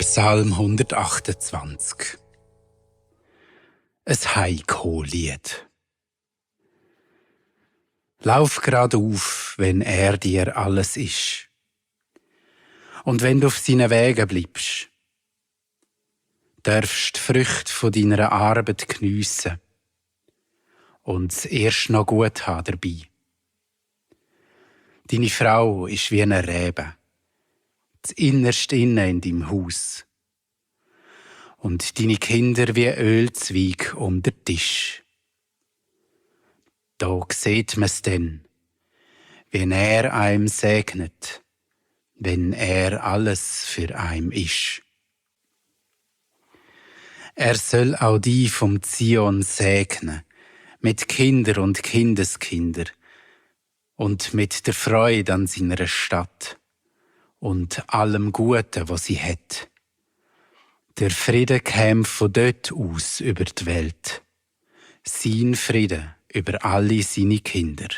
Psalm 128. Ein Heimkehrlied. Lauf geradeauf, wenn er dir alles ist. Und wenn du auf seinen Wegen bleibst, darfst die Früchte von deiner Arbeit geniessen und es erst noch gut haben dabei. Deine Frau ist wie eine Rebe, das Innerste innen in deinem Haus. Und deine Kinder wie Ölzweig um den Tisch. Da sieht man's denn, wie er einem segnet, wenn er alles für einem ist. Er soll auch die vom Zion segnen, mit Kinder und Kindeskinder und mit der Freude an seiner Stadt und allem Guten, was sie hat. Der Friede käme von dort aus über die Welt, sein Friede über alle seine Kinder.